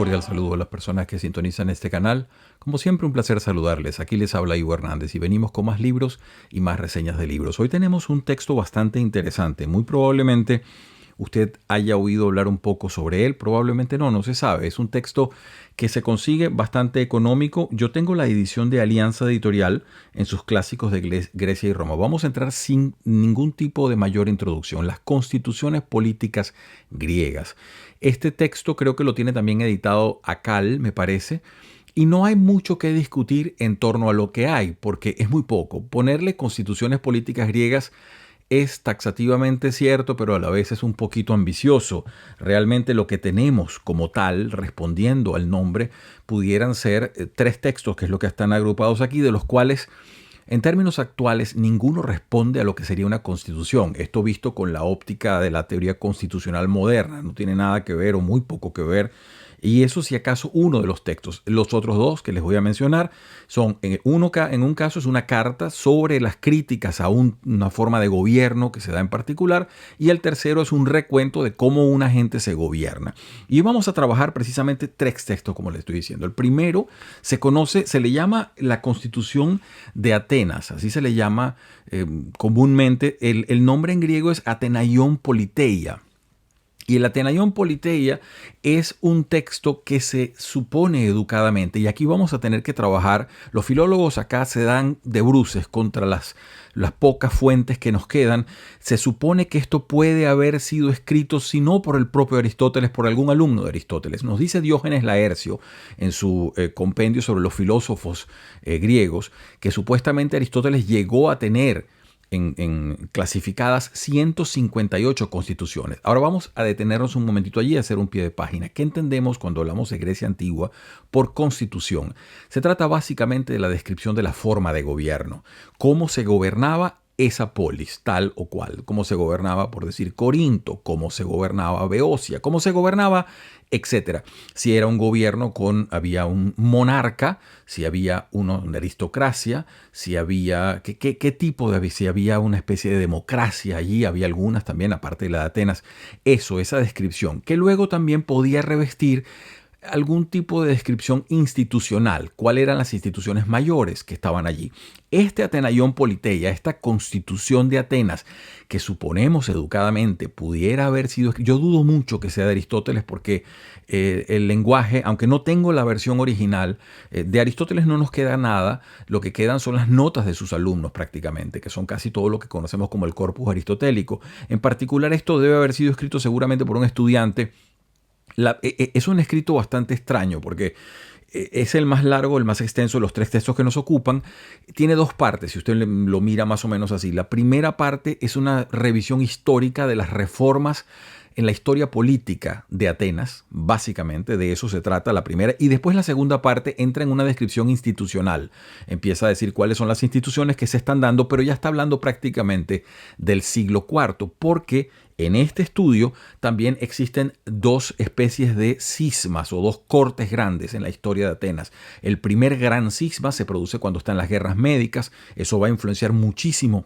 cordial saludo a las personas que sintonizan este canal. Como siempre, un placer saludarles. Aquí les habla Ivo Hernández y venimos con más libros y más reseñas de libros. Hoy tenemos un texto bastante interesante. Muy probablemente usted haya oído hablar un poco sobre él, probablemente no se sabe. Es un texto que se consigue bastante económico. Yo tengo la edición de Alianza Editorial en sus clásicos de Grecia y Roma. Vamos a entrar sin ningún tipo de mayor introducción. Las constituciones políticas griegas. Este texto creo que lo tiene también editado Akal, me parece. Y no hay mucho que discutir en torno a lo que hay, porque es muy poco. Ponerle constituciones políticas griegas es taxativamente cierto, pero a la vez es un poquito ambicioso. Realmente lo que tenemos como tal, respondiendo al nombre, pudieran ser tres textos, que es lo que están agrupados aquí, de los cuales, en términos actuales, ninguno responde a lo que sería una constitución. Esto visto con la óptica de la teoría constitucional moderna. No tiene nada que ver o muy poco que ver. Y eso si acaso uno de los textos. Los otros dos que les voy a mencionar son, en un caso es una carta sobre las críticas a una forma de gobierno que se da en particular, y el tercero es un recuento de cómo una gente se gobierna. Y vamos a trabajar precisamente tres textos, como les estoy diciendo. El primero se le llama la Constitución de Atenas, así se le llama comúnmente. El nombre en griego es Atenaion Politeia. Y el Atenaion Politeia es un texto que se supone educadamente, y aquí vamos a tener que trabajar. Los filólogos acá se dan de bruces contra las pocas fuentes que nos quedan. Se supone que esto puede haber sido escrito, si no por el propio Aristóteles, por algún alumno de Aristóteles. Nos dice Diógenes Laercio en su compendio sobre los filósofos griegos, que supuestamente Aristóteles llegó a tener en clasificadas 158 constituciones. Ahora vamos a detenernos un momentito allí y hacer un pie de página. ¿Qué entendemos cuando hablamos de Grecia antigua por constitución? Se trata básicamente de la descripción de la forma de gobierno, cómo se gobernaba esa polis, tal o cual, cómo se gobernaba, por decir, Corinto, cómo se gobernaba Beocia, cómo se gobernaba, etcétera. Si era un gobierno había un monarca, si había una aristocracia, si había, qué tipo si había una especie de democracia allí, había algunas también, aparte de la de Atenas. Esa descripción, que luego también podía revestir algún tipo de descripción institucional, cuáles eran las instituciones mayores que estaban allí. Este Atenaion Politeia, esta constitución de Atenas, que suponemos educadamente pudiera haber sido, yo dudo mucho que sea de Aristóteles, porque el lenguaje, aunque no tengo la versión original, de Aristóteles no nos queda nada. Lo que quedan son las notas de sus alumnos prácticamente, que son casi todo lo que conocemos como el corpus aristotélico. En particular, esto debe haber sido escrito seguramente por un estudiante. Es un escrito bastante extraño, porque es el más largo, el más extenso de los tres textos que nos ocupan. Tiene dos partes, si usted lo mira más o menos así. La primera parte es una revisión histórica de las reformas en la historia política de Atenas, básicamente de eso se trata la primera, y después la segunda parte entra en una descripción institucional. Empieza a decir cuáles son las instituciones que se están dando, pero ya está hablando prácticamente del siglo IV, porque en este estudio también existen dos especies de cismas o dos cortes grandes en la historia de Atenas. El primer gran cisma se produce cuando están las guerras médicas. Eso va a influenciar muchísimo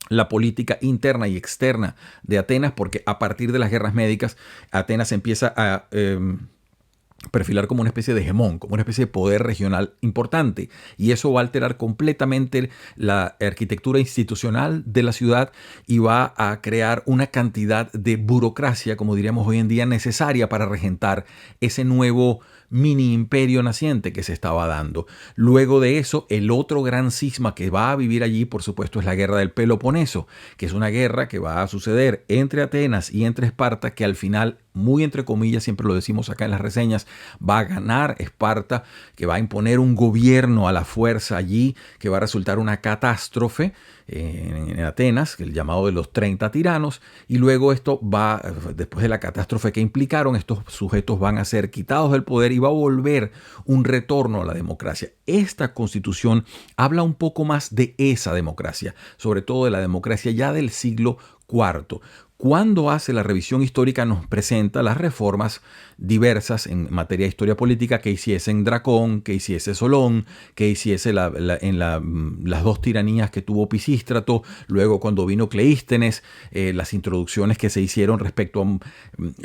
la política interna y externa de Atenas, porque a partir de las guerras médicas, Atenas empieza a perfilar como una especie de hegemón, como una especie de poder regional importante, y eso va a alterar completamente la arquitectura institucional de la ciudad y va a crear una cantidad de burocracia, como diríamos hoy en día, necesaria para regentar ese nuevo mini imperio naciente que se estaba dando. Luego de eso, el otro gran cisma que va a vivir allí, por supuesto, es la guerra del Peloponeso, que es una guerra que va a suceder entre Atenas y entre Esparta, que al final, muy entre comillas, siempre lo decimos acá en las reseñas, va a ganar Esparta, que va a imponer un gobierno a la fuerza allí, que va a resultar una catástrofe en Atenas, el llamado de los 30 tiranos, y luego después de la catástrofe que implicaron, estos sujetos van a ser quitados del poder y va a volver un retorno a la democracia. Esta constitución habla un poco más de esa democracia, sobre todo de la democracia ya del siglo IV. cuando hace la revisión histórica nos presenta las reformas diversas en materia de historia política que hiciesen Dracón, que hiciese Solón, que hiciese las dos tiranías que tuvo Pisístrato, luego cuando vino Cleístenes, las introducciones que se hicieron respecto a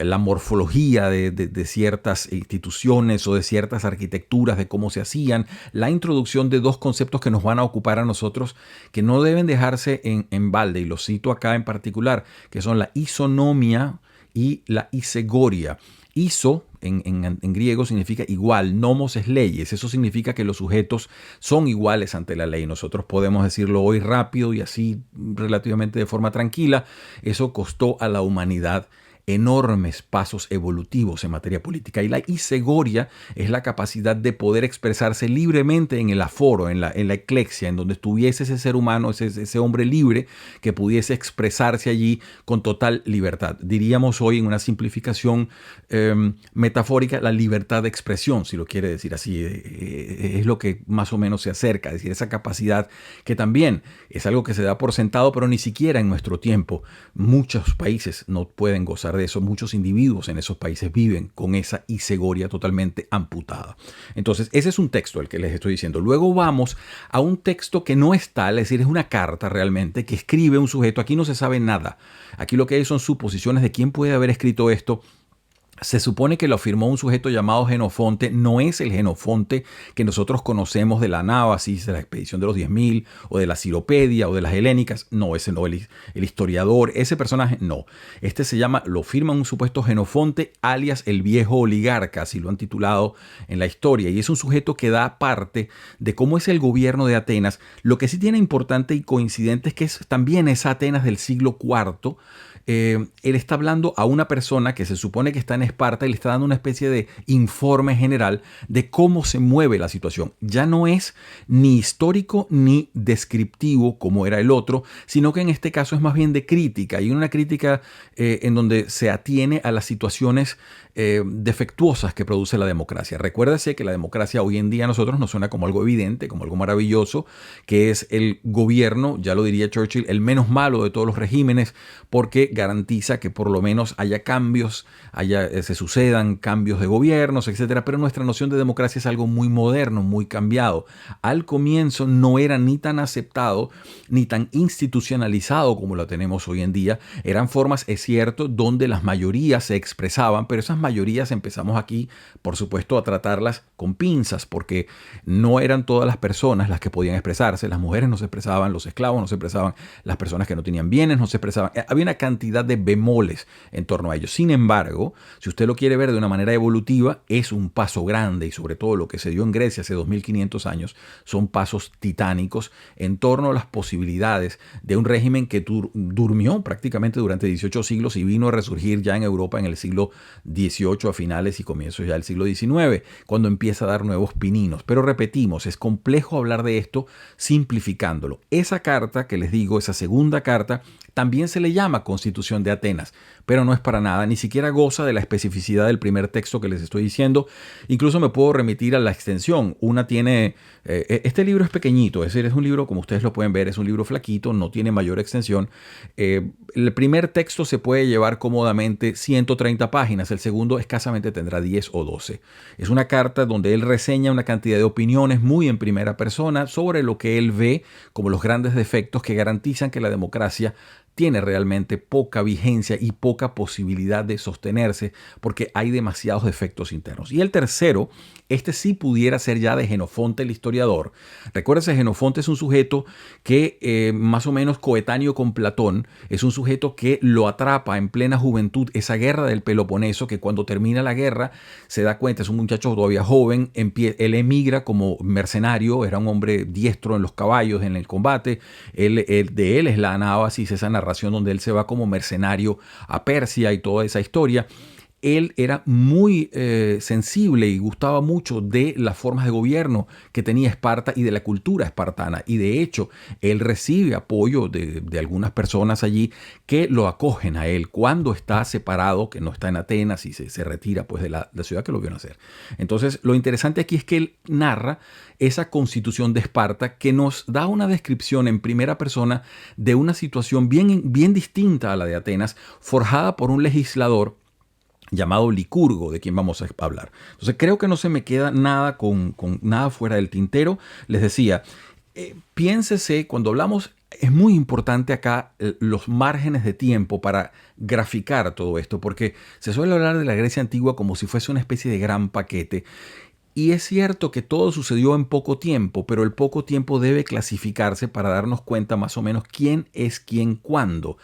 la morfología de ciertas instituciones o de ciertas arquitecturas, de cómo se hacían, la introducción de dos conceptos que nos van a ocupar a nosotros, que no deben dejarse en balde, y los cito acá en particular, que son la isonomia y la isegoria. Iso en griego significa igual, nomos es leyes, eso significa que los sujetos son iguales ante la ley. Nosotros podemos decirlo hoy rápido y así relativamente de forma tranquila. Eso costó a la humanidad enormes pasos evolutivos en materia política. Y la isegoria es la capacidad de poder expresarse libremente en el aforo, en la eclexia, en donde estuviese ese ser humano, ese hombre libre que pudiese expresarse allí con total libertad. Diríamos hoy en una simplificación metafórica, la libertad de expresión, si lo quiere decir así, es lo que más o menos se acerca, es decir, esa capacidad que también es algo que se da por sentado, pero ni siquiera en nuestro tiempo muchos países no pueden gozar de eso. Muchos individuos en esos países viven con esa isegoria totalmente amputada. Entonces, ese es un texto el que les estoy diciendo. Luego vamos a un texto que no es tal, es decir, es una carta realmente que escribe un sujeto. Aquí no se sabe nada. Aquí lo que hay son suposiciones de quién puede haber escrito esto. Se supone que lo firmó un sujeto llamado Genofonte. No es el Genofonte que nosotros conocemos de la Nábasis, de la expedición de los 10.000, o de la Ciropedia, o de las Helénicas. No, ese no, el historiador, ese personaje, no. Este lo firma un supuesto Genofonte, alias el viejo oligarca, así lo han titulado en la historia. Y es un sujeto que da parte de cómo es el gobierno de Atenas. Lo que sí tiene importante y coincidente es que también es Atenas del siglo IV. Él está hablando a una persona que se supone que está en Esparta y le está dando una especie de informe general de cómo se mueve la situación. Ya no es ni histórico ni descriptivo como era el otro, sino que en este caso es más bien de crítica, y una crítica en donde se atiene a las situaciones defectuosas que produce la democracia. Recuérdese que la democracia hoy en día a nosotros nos suena como algo evidente, como algo maravilloso, que es el gobierno, ya lo diría Churchill, el menos malo de todos los regímenes, porque garantiza que por lo menos haya cambios, se sucedan cambios de gobiernos, etcétera. Pero nuestra noción de democracia es algo muy moderno, muy cambiado. Al comienzo no era ni tan aceptado ni tan institucionalizado como lo tenemos hoy en día. Eran formas, es cierto, donde las mayorías se expresaban, pero esas mayorías empezamos aquí, por supuesto, a tratarlas con pinzas, porque no eran todas las personas las que podían expresarse. Las mujeres no se expresaban, los esclavos no se expresaban, las personas que no tenían bienes no se expresaban. Había una cantidad de bemoles en torno a ellos. Sin embargo, si usted lo quiere ver de una manera evolutiva, es un paso grande, y sobre todo lo que se dio en Grecia hace 2500 años son pasos titánicos en torno a las posibilidades de un régimen que durmió prácticamente durante 18 siglos y vino a resurgir ya en Europa en el siglo XVIII a finales y comienzos ya del siglo XIX, cuando empieza a dar nuevos pininos. Pero repetimos, es complejo hablar de esto simplificándolo. Esa carta que les digo, esa segunda carta, también se le llama Constitución de Atenas, pero no es para nada, ni siquiera goza de la especificidad del primer texto que les estoy diciendo. Incluso me puedo remitir a la extensión. Una tiene, este libro es pequeñito, es decir, es un libro, como ustedes lo pueden ver, es un libro flaquito, no tiene mayor extensión. El primer texto se puede llevar cómodamente 130 páginas, el segundo escasamente tendrá 10 o 12. Es una carta donde él reseña una cantidad de opiniones muy en primera persona sobre lo que él ve como los grandes defectos que garantizan que la democracia tiene realmente poca vigencia y poca posibilidad de sostenerse porque hay demasiados defectos internos. Y el tercero, este sí pudiera ser ya de Genofonte el historiador. Recuérdense, Genofonte es un sujeto que más o menos coetáneo con Platón, es un sujeto que lo atrapa en plena juventud esa guerra del Peloponeso, que cuando termina la guerra se da cuenta, es un muchacho todavía joven, él emigra como mercenario, era un hombre diestro en los caballos, en el combate, de él es la Anábasis, esa narración donde él se va como mercenario a Persia y toda esa historia. él era muy sensible y gustaba mucho de las formas de gobierno que tenía Esparta y de la cultura espartana. Y de hecho, él recibe apoyo de algunas personas allí que lo acogen a él cuando está separado, que no está en Atenas y se retira pues, de la ciudad que lo vio nacer. Entonces, lo interesante aquí es que él narra esa constitución de Esparta que nos da una descripción en primera persona de una situación bien distinta a la de Atenas, forjada por un legislador llamado Licurgo, de quien vamos a hablar. Entonces creo que no se me queda nada con nada fuera del tintero. Les decía, piénsese, cuando hablamos, es muy importante acá los márgenes de tiempo para graficar todo esto, porque se suele hablar de la Grecia antigua como si fuese una especie de gran paquete. Y es cierto que todo sucedió en poco tiempo, pero el poco tiempo debe clasificarse para darnos cuenta más o menos quién es quién cuándo.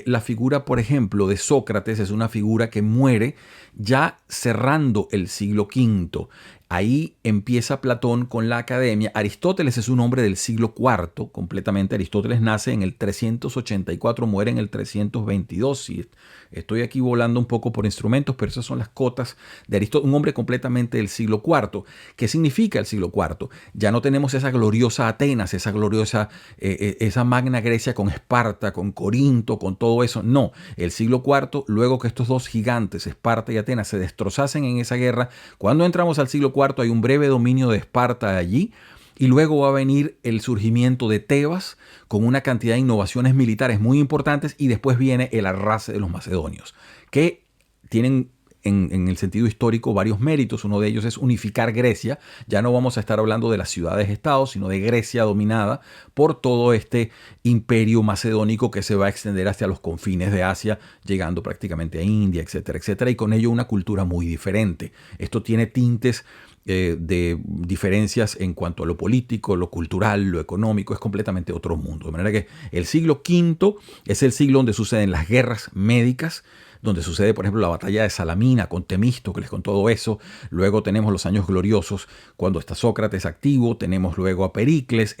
La figura, por ejemplo, de Sócrates es una figura que muere ya cerrando el siglo V. Ahí empieza Platón con la academia. Aristóteles es un hombre del siglo IV completamente. Aristóteles nace en el 384, muere en el 322. Y estoy aquí volando un poco por instrumentos, pero esas son las cotas de Aristóteles. Un hombre completamente del siglo IV. ¿Qué significa el siglo IV? Ya no tenemos esa gloriosa Atenas, esa gloriosa, esa magna Grecia con Esparta, con Corinto, con todo eso. No, el siglo IV, luego que estos dos gigantes, Esparta y Atenas, se destrozasen en esa guerra, cuando entramos al siglo IV hay un breve dominio de Esparta allí, y luego va a venir el surgimiento de Tebas con una cantidad de innovaciones militares muy importantes, y después viene el arrase de los macedonios, que tienen en el sentido histórico varios méritos. Uno de ellos es unificar Grecia. Ya no vamos a estar hablando de las ciudades-estados, sino de Grecia dominada por todo este imperio macedónico que se va a extender hacia los confines de Asia, llegando prácticamente a India, etcétera, etcétera, y con ello una cultura muy diferente. Esto tiene tintes de diferencias en cuanto a lo político, lo cultural, lo económico. Es completamente otro mundo. De manera que el siglo V es el siglo donde suceden las guerras médicas, donde sucede, por ejemplo, la batalla de Salamina con Temístocles, con todo eso. Luego tenemos los años gloriosos, cuando está Sócrates activo. Tenemos luego a Pericles.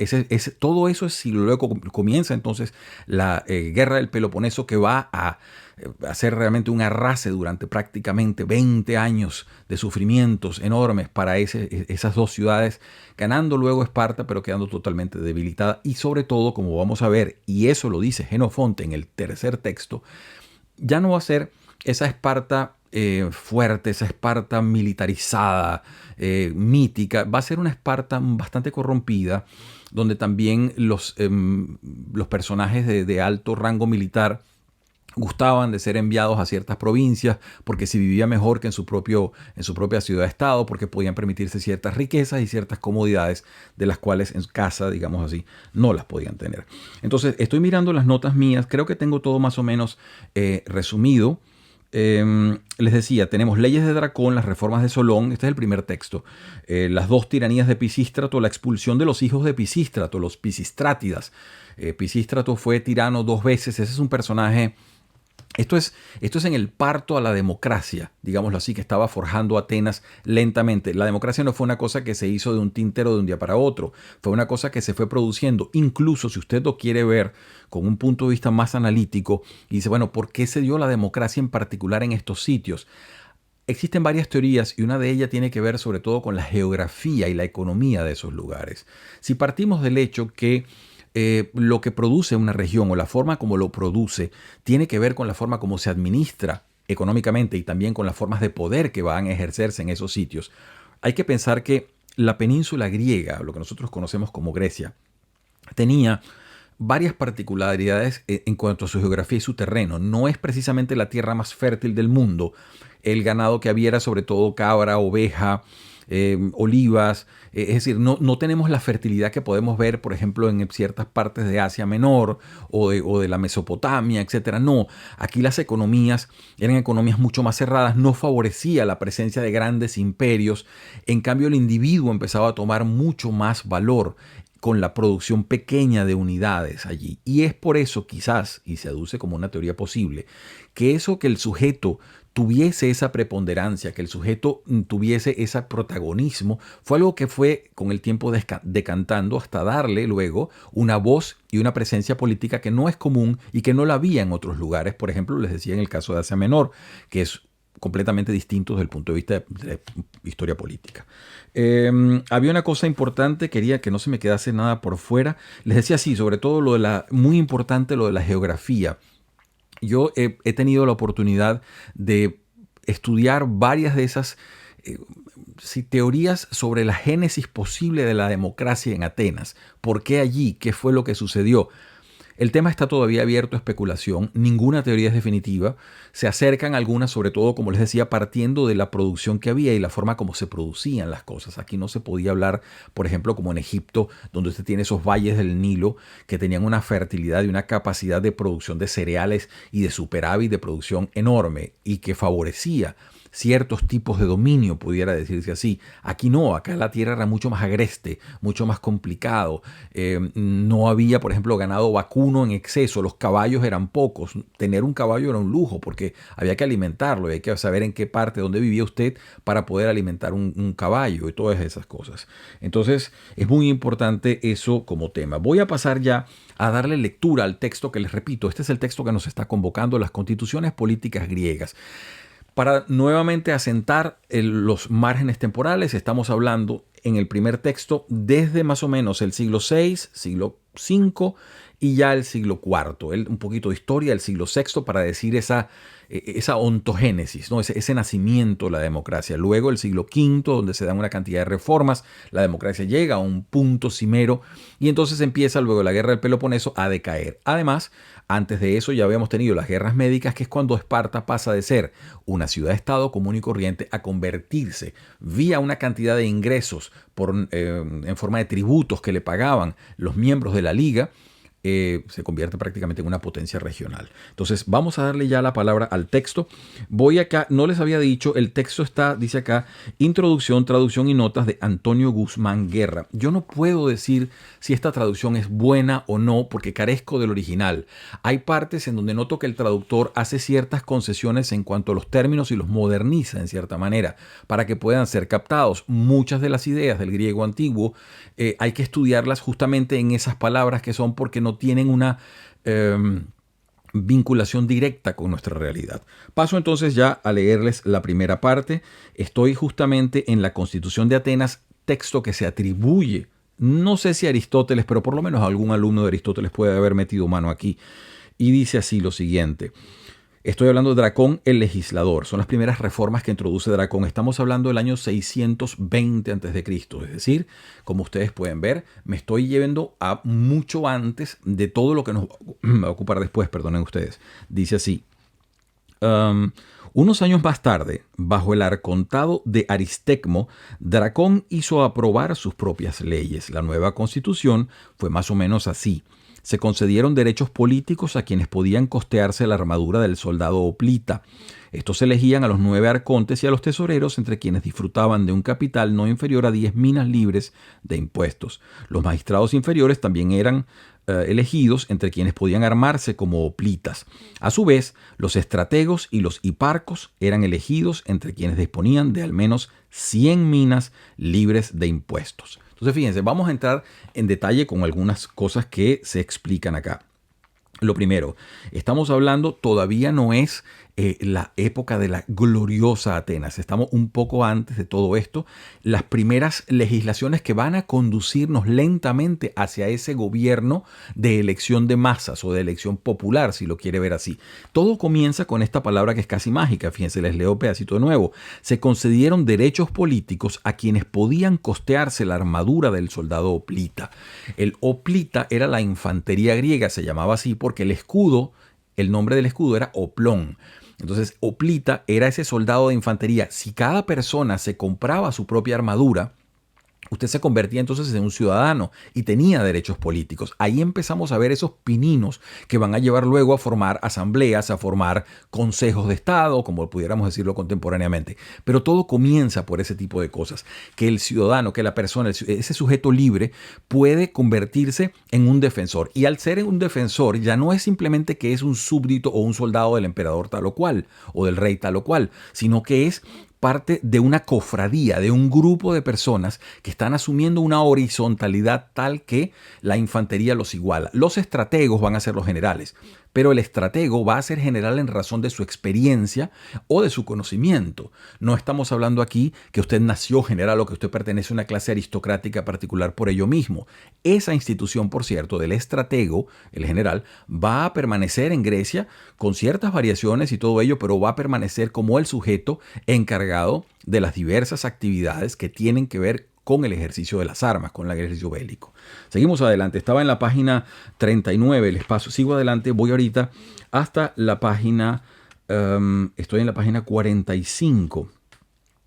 Todo eso es siglo. Luego comienza entonces la guerra del Peloponeso, que va a hacer realmente un arrase durante prácticamente 20 años de sufrimientos enormes para esas dos ciudades, ganando luego Esparta, pero quedando totalmente debilitada. Y sobre todo, como vamos a ver, y eso lo dice Jenofonte en el tercer texto, ya no va a ser esa Esparta fuerte, esa Esparta militarizada, mítica. Va a ser una Esparta bastante corrompida, donde también los personajes de alto rango militar gustaban de ser enviados a ciertas provincias porque se vivía mejor que en su propia ciudad-estado, porque podían permitirse ciertas riquezas y ciertas comodidades de las cuales en casa, digamos así, no las podían tener. Entonces, estoy mirando las notas mías, creo que tengo todo más o menos resumido. Les decía, tenemos leyes de Dracón, las reformas de Solón, este es el primer texto, las dos tiranías de Pisístrato, la expulsión de los hijos de Pisístrato, los Pisistrátidas. Pisístrato fue tirano 2 veces, ese es un personaje. Esto es en el parto a la democracia, digámoslo así, que estaba forjando Atenas lentamente. La democracia no fue una cosa que se hizo de un tintero de un día para otro, fue una cosa que se fue produciendo. Incluso si usted lo quiere ver con un punto de vista más analítico y dice, bueno, ¿por qué se dio la democracia en particular en estos sitios? Existen varias teorías y una de ellas tiene que ver sobre todo con la geografía y la economía de esos lugares. Si partimos del hecho que lo que produce una región o la forma como lo produce tiene que ver con la forma como se administra económicamente y también con las formas de poder que van a ejercerse en esos sitios. Hay que pensar que la península griega, lo que nosotros conocemos como Grecia, tenía varias particularidades en cuanto a su geografía y su terreno. No es precisamente la tierra más fértil del mundo. El ganado que había era sobre todo cabra, oveja, olivas, es decir, no tenemos la fertilidad que podemos ver, por ejemplo, en ciertas partes de Asia Menor o de la Mesopotamia, etcétera. No, aquí las economías eran economías mucho más cerradas, no favorecía la presencia de grandes imperios. En cambio, el individuo empezaba a tomar mucho más valor con la producción pequeña de unidades allí. Y es por eso, quizás, y se aduce como una teoría posible, que el sujeto tuviese esa preponderancia, que el sujeto tuviese ese protagonismo, fue algo que fue con el tiempo decantando hasta darle luego una voz y una presencia política que no es común y que no la había en otros lugares. Por ejemplo, les decía en el caso de Asia Menor, que es completamente distintos desde el punto de vista de la historia política. Había una cosa importante, quería que no se me quedase nada por fuera. Les decía sí, sobre todo muy importante lo de la geografía. Yo he tenido la oportunidad de estudiar varias de esas teorías sobre la génesis posible de la democracia en Atenas. ¿Por qué allí? ¿Qué fue lo que sucedió? El tema está todavía abierto a especulación, ninguna teoría es definitiva, se acercan algunas, sobre todo, como les decía, partiendo de la producción que había y la forma como se producían las cosas. Aquí no se podía hablar, por ejemplo, como en Egipto, donde usted tiene esos valles del Nilo que tenían una fertilidad y una capacidad de producción de cereales y de superávit de producción enorme y que favorecía ciertos tipos de dominio, pudiera decirse así. Aquí no, acá la tierra era mucho más agreste, mucho más complicado. No había, por ejemplo, ganado vacuno en exceso, los caballos eran pocos. Tener un caballo era un lujo porque había que alimentarlo y hay que saber en qué parte, dónde vivía usted para poder alimentar un caballo y todas esas cosas. Entonces, es muy importante eso como tema. Voy a pasar ya a darle lectura al texto que les repito. Este es el texto que nos está convocando, las constituciones políticas griegas. Para nuevamente asentar los márgenes temporales, estamos hablando en el primer texto desde más o menos el siglo VI, siglo V y ya el siglo IV. Un poquito de historia del siglo VI para decir esa ontogénesis, ¿no? ese nacimiento de la democracia. Luego el siglo V, donde se dan una cantidad de reformas, la democracia llega a un punto cimero y entonces empieza luego la guerra del Peloponeso a decaer. Además, antes de eso ya habíamos tenido las guerras médicas, que es cuando Esparta pasa de ser una ciudad-estado común y corriente a convertirse vía una cantidad de ingresos en forma de tributos que le pagaban los miembros de la liga. Se convierte prácticamente en una potencia regional. Entonces vamos a darle ya la palabra al texto. Voy acá, no les había dicho, el texto dice acá, introducción, traducción y notas de Antonio Guzmán Guerra. Yo no puedo decir si esta traducción es buena o no porque carezco del original. Hay partes en donde noto que el traductor hace ciertas concesiones en cuanto a los términos y los moderniza en cierta manera para que puedan ser captados. Muchas de las ideas del griego antiguo hay que estudiarlas justamente en esas palabras que son porque no tienen una vinculación directa con nuestra realidad. Paso entonces ya a leerles la primera parte. Estoy justamente en la Constitución de Atenas, texto que se atribuye, no sé si a Aristóteles, pero por lo menos algún alumno de Aristóteles puede haber metido mano aquí. Y dice así lo siguiente. Estoy hablando de Dracón el legislador. Son las primeras reformas que introduce Dracón. Estamos hablando del año 620 a.C. Es decir, como ustedes pueden ver, me estoy llevando a mucho antes de todo lo que nos va a ocupar después, perdonen ustedes. Dice así. Unos años más tarde, bajo el arcontado de Aristecmo, Dracón hizo aprobar sus propias leyes. La nueva constitución fue más o menos así. Se concedieron derechos políticos a quienes podían costearse la armadura del soldado hoplita. Estos elegían a los 9 arcontes y a los tesoreros, entre quienes disfrutaban de un capital no inferior a 10 minas libres de impuestos. Los magistrados inferiores también eran elegidos, entre quienes podían armarse como hoplitas. A su vez, los estrategos y los hiparcos eran elegidos, entre quienes disponían de al menos 100 minas libres de impuestos. Entonces, fíjense, vamos a entrar en detalle con algunas cosas que se explican acá. Lo primero, estamos hablando, todavía no es la época de la gloriosa Atenas. Estamos un poco antes de todo esto. Las primeras legislaciones que van a conducirnos lentamente hacia ese gobierno de elección de masas o de elección popular, si lo quiere ver así. Todo comienza con esta palabra que es casi mágica. Fíjense, les leo un pedacito de nuevo. Se concedieron derechos políticos a quienes podían costearse la armadura del soldado hoplita. El hoplita era la infantería griega, se llamaba así porque el nombre del escudo era Oplón. Entonces, hoplita era ese soldado de infantería. Si cada persona se compraba su propia armadura, usted se convertía entonces en un ciudadano y tenía derechos políticos. Ahí empezamos a ver esos pininos que van a llevar luego a formar asambleas, a formar consejos de Estado, como pudiéramos decirlo contemporáneamente. Pero todo comienza por ese tipo de cosas, que el ciudadano, que la persona, ese sujeto libre puede convertirse en un defensor. Y al ser un defensor ya no es simplemente que es un súbdito o un soldado del emperador tal o cual, o del rey tal o cual, sino que es parte de una cofradía, de un grupo de personas que están asumiendo una horizontalidad tal que la infantería los iguala. Los estrategos van a ser los generales, pero el estratego va a ser general en razón de su experiencia o de su conocimiento. No estamos hablando aquí que usted nació general o que usted pertenece a una clase aristocrática particular por ello mismo. Esa institución, por cierto, del estratego, el general, va a permanecer en Grecia con ciertas variaciones y todo ello, pero va a permanecer como el sujeto encargado de las diversas actividades que tienen que ver con el ejercicio de las armas, con el ejercicio bélico. Seguimos adelante. Estaba en la página 39, el espacio. Sigo adelante, voy ahorita hasta la página, estoy en la página 45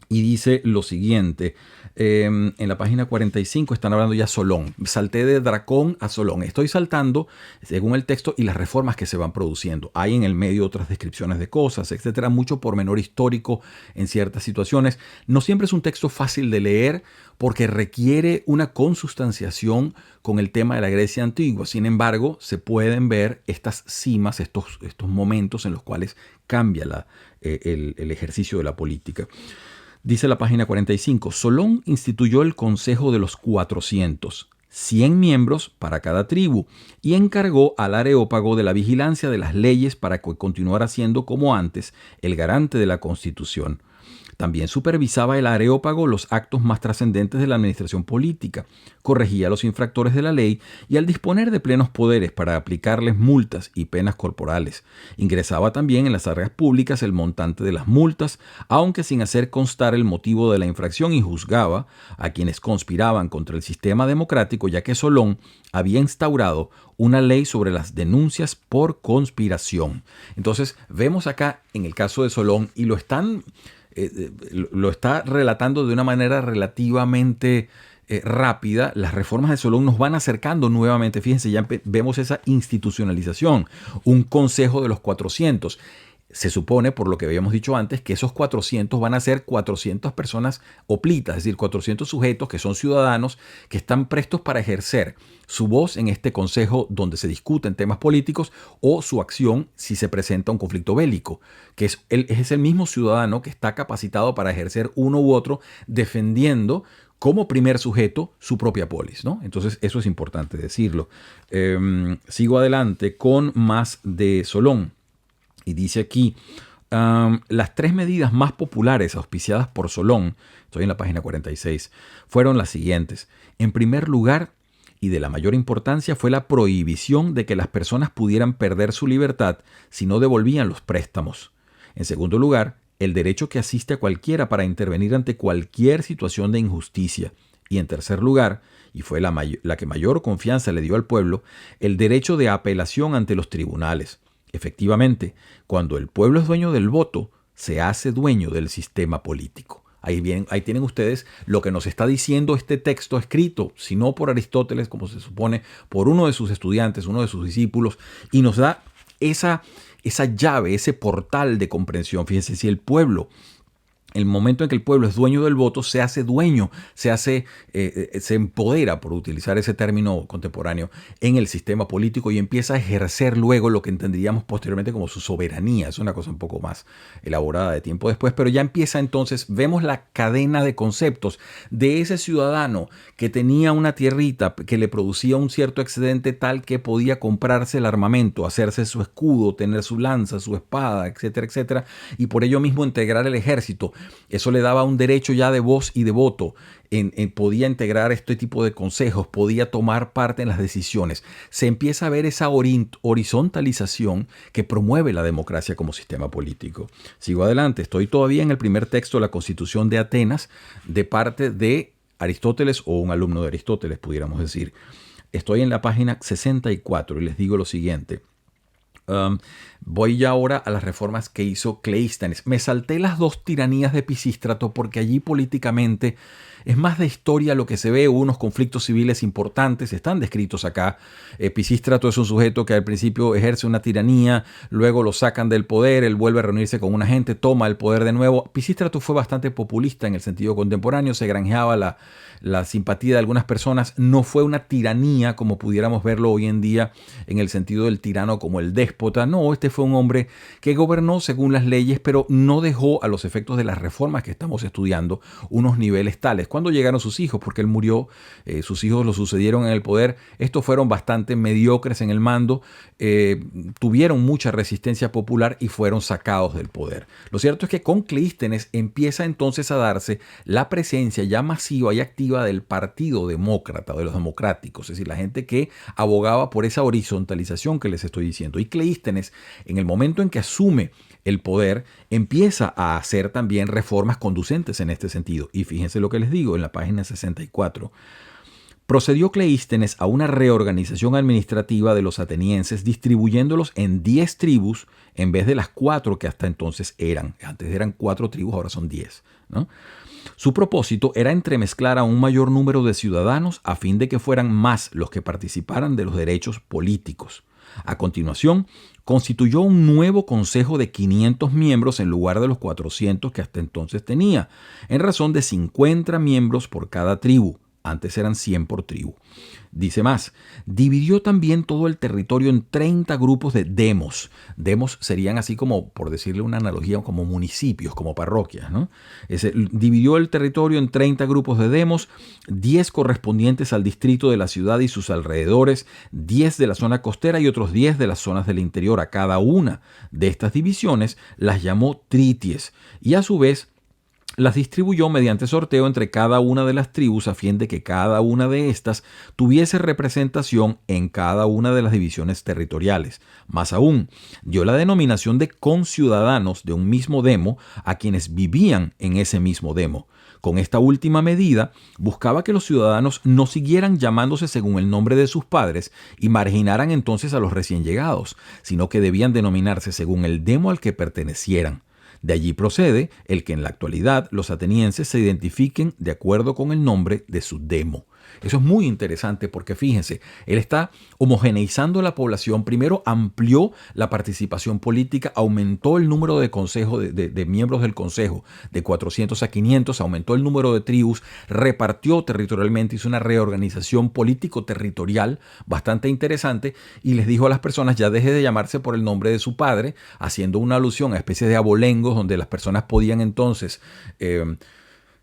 y dice lo siguiente. En la página 45 están hablando ya Solón. Salté de Dracón a Solón. Estoy saltando según el texto y las reformas que se van produciendo. Hay en el medio otras descripciones de cosas, etcétera, mucho pormenor histórico en ciertas situaciones. No siempre es un texto fácil de leer porque requiere una consustanciación con el tema de la Grecia antigua. Sin embargo, se pueden ver estas cimas, estos momentos en los cuales cambia el ejercicio de la política. Dice la página 45, Solón instituyó el Consejo de los 400, 100 miembros para cada tribu, y encargó al Areópago de la vigilancia de las leyes para que continuara siendo como antes el garante de la Constitución. También supervisaba el Areópago los actos más trascendentes de la administración política, corregía a los infractores de la ley y al disponer de plenos poderes para aplicarles multas y penas corporales, ingresaba también en las arcas públicas el montante de las multas, aunque sin hacer constar el motivo de la infracción, y juzgaba a quienes conspiraban contra el sistema democrático, ya que Solón había instaurado una ley sobre las denuncias por conspiración. Entonces vemos acá en el caso de Solón, y lo está relatando de una manera relativamente rápida. Las reformas de Solón nos van acercando nuevamente. Fíjense, ya vemos esa institucionalización, un consejo de los 400. Se supone, por lo que habíamos dicho antes, que esos 400 van a ser 400 personas oplitas, es decir, 400 sujetos que son ciudadanos que están prestos para ejercer su voz en este consejo donde se discuten temas políticos, o su acción si se presenta un conflicto bélico, que es el mismo ciudadano que está capacitado para ejercer uno u otro, defendiendo como primer sujeto su propia polis, ¿no? Entonces eso es importante decirlo. Sigo adelante con más de Solón. Y dice aquí, las 3 medidas más populares auspiciadas por Solón, estoy en la página 46, fueron las siguientes. En primer lugar, y de la mayor importancia, fue la prohibición de que las personas pudieran perder su libertad si no devolvían los préstamos. En segundo lugar, el derecho que asiste a cualquiera para intervenir ante cualquier situación de injusticia. Y en tercer lugar, y fue la que mayor confianza le dio al pueblo, el derecho de apelación ante los tribunales. Efectivamente, cuando el pueblo es dueño del voto, se hace dueño del sistema político. Ahí tienen ustedes lo que nos está diciendo este texto escrito, si no por Aristóteles, como se supone, por uno de sus estudiantes, uno de sus discípulos, y nos da esa llave, ese portal de comprensión. Fíjense, si el momento en que el pueblo es dueño del voto, se hace dueño, se empodera, por utilizar ese término contemporáneo, en el sistema político, y empieza a ejercer luego lo que entenderíamos posteriormente como su soberanía. Es una cosa un poco más elaborada de tiempo después, pero ya empieza entonces, vemos la cadena de conceptos de ese ciudadano que tenía una tierrita que le producía un cierto excedente tal que podía comprarse el armamento, hacerse su escudo, tener su lanza, su espada, etcétera, etcétera, y por ello mismo integrar el ejército. Eso le daba un derecho ya de voz y de voto. Podía integrar este tipo de consejos, podía tomar parte en las decisiones. Se empieza a ver esa horizontalización que promueve la democracia como sistema político. Sigo adelante, estoy todavía en el primer texto de la Constitución de Atenas, de parte de Aristóteles, o un alumno de Aristóteles, pudiéramos decir. Estoy en la página 64 y les digo lo siguiente. Voy ya ahora a las reformas que hizo Cleístenes. Me salté las 2 tiranías de Pisístrato porque allí políticamente es más de historia lo que se ve. Hubo unos conflictos civiles importantes, están descritos acá. Pisístrato es un sujeto que al principio ejerce una tiranía, luego lo sacan del poder, él vuelve a reunirse con una gente, toma el poder de nuevo. Pisístrato fue bastante populista en el sentido contemporáneo, se granjeaba la simpatía de algunas personas. No fue una tiranía como pudiéramos verlo hoy en día, en el sentido del tirano como el déspota déspota. No, este fue un hombre que gobernó según las leyes, pero no dejó a los efectos de las reformas que estamos estudiando unos niveles tales. Cuando llegaron sus hijos, porque él murió, sus hijos lo sucedieron en el poder, estos fueron bastante mediocres en el mando, tuvieron mucha resistencia popular y fueron sacados del poder. Lo cierto es que con Cleístenes empieza entonces a darse la presencia ya masiva y activa del Partido Demócrata, de los democráticos, es decir, la gente que abogaba por esa horizontalización que les estoy diciendo. Y Cleístenes, en el momento en que asume el poder, empieza a hacer también reformas conducentes en este sentido. Y fíjense lo que les digo en la página 64. Procedió Cleístenes a una reorganización administrativa de los atenienses, distribuyéndolos en 10 tribus en vez de las 4 que hasta entonces eran. Antes eran 4 tribus, ahora son 10, ¿no? Su propósito era entremezclar a un mayor número de ciudadanos a fin de que fueran más los que participaran de los derechos políticos. A continuación, constituyó un nuevo consejo de 500 miembros en lugar de los 400 que hasta entonces tenía, en razón de 50 miembros por cada tribu. Antes eran 100 por tribu. Dice más, dividió también todo el territorio en 30 grupos de demos. Demos serían así como, por decirle una analogía, como municipios, como parroquias, ¿no? Dividió el territorio en 30 grupos de demos, 10 correspondientes al distrito de la ciudad y sus alrededores, 10 de la zona costera y otros 10 de las zonas del interior. A cada una de estas divisiones las llamó trities y a su vez las distribuyó mediante sorteo entre cada una de las tribus a fin de que cada una de estas tuviese representación en cada una de las divisiones territoriales. Más aún, dio la denominación de conciudadanos de un mismo demo a quienes vivían en ese mismo demo. Con esta última medida, buscaba que los ciudadanos no siguieran llamándose según el nombre de sus padres y marginaran entonces a los recién llegados, sino que debían denominarse según el demo al que pertenecieran. De allí procede el que en la actualidad los atenienses se identifiquen de acuerdo con el nombre de su demo. Eso es muy interesante porque fíjense, él está homogeneizando la población. Primero amplió la participación política, aumentó el número de consejo, de miembros del consejo de 400 a 500, aumentó el número de tribus, repartió territorialmente, hizo una reorganización político-territorial bastante interesante y les dijo a las personas ya deje de llamarse por el nombre de su padre, haciendo una alusión a especies de abolengos donde las personas podían entonces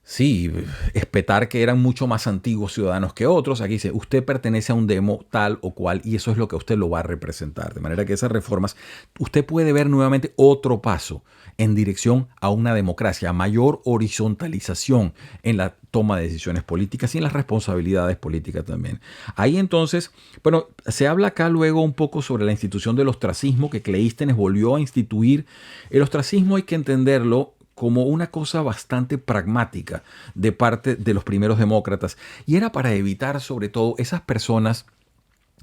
sí, espetar que eran mucho más antiguos ciudadanos que otros. Aquí dice, usted pertenece a un demo tal o cual y eso es lo que a usted lo va a representar. De manera que esas reformas, usted puede ver nuevamente otro paso en dirección a una democracia, a mayor horizontalización en la toma de decisiones políticas y en las responsabilidades políticas también. Ahí entonces, bueno, se habla acá luego un poco sobre la institución del ostracismo que Cleístenes volvió a instituir. El ostracismo hay que entenderlo como una cosa bastante pragmática de parte de los primeros demócratas y era para evitar sobre todo esas personas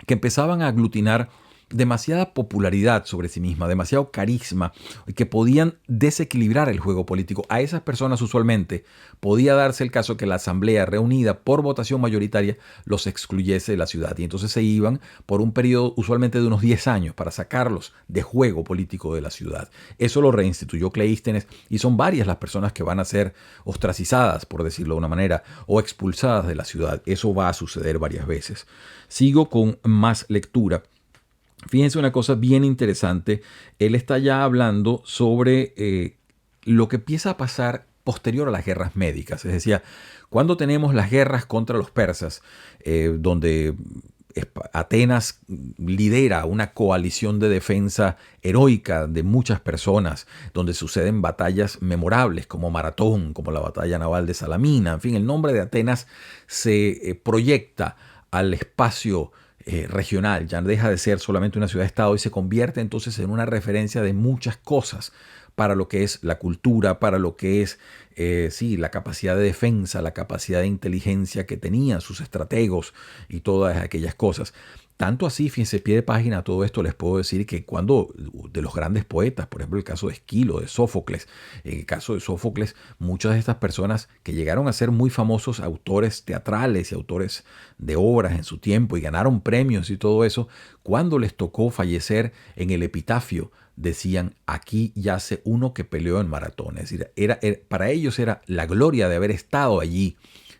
que empezaban a aglutinar demasiada popularidad sobre sí misma, demasiado carisma, que podían desequilibrar el juego político. A esas personas usualmente podía darse el caso que la asamblea reunida por votación mayoritaria los excluyese de la ciudad y entonces se iban por un periodo usualmente de unos 10 años para sacarlos de juego político de la ciudad. Eso lo reinstituyó Cleístenes y son varias las personas que van a ser ostracizadas, por decirlo de una manera, o expulsadas de la ciudad. Eso va a suceder varias veces. Sigo con más lectura. Fíjense una cosa bien interesante. Él está ya hablando sobre lo que empieza a pasar posterior a las guerras médicas. Es decir, cuando tenemos las guerras contra los persas, donde Atenas lidera una coalición de defensa heroica de muchas personas, donde suceden batallas memorables como Maratón, como la batalla naval de Salamina. En fin, el nombre de Atenas se proyecta al espacio regional, ya deja de ser solamente una ciudad-estado y se convierte entonces en una referencia de muchas cosas para lo que es la cultura, para lo que es la capacidad de defensa, la capacidad de inteligencia que tenían sus estrategos y todas aquellas cosas. Tanto así, fíjense, pie de página, todo esto les puedo decir que cuando de los grandes poetas, por ejemplo el caso de Esquilo, de Sófocles, en el caso de Sófocles, muchas de estas personas que llegaron a ser muy famosos autores teatrales y autores de obras en su tiempo y ganaron premios y todo eso, cuando les tocó fallecer en el epitafio, decían, aquí yace uno que peleó en Maratón. Es decir, para ellos era la gloria de haber estado allí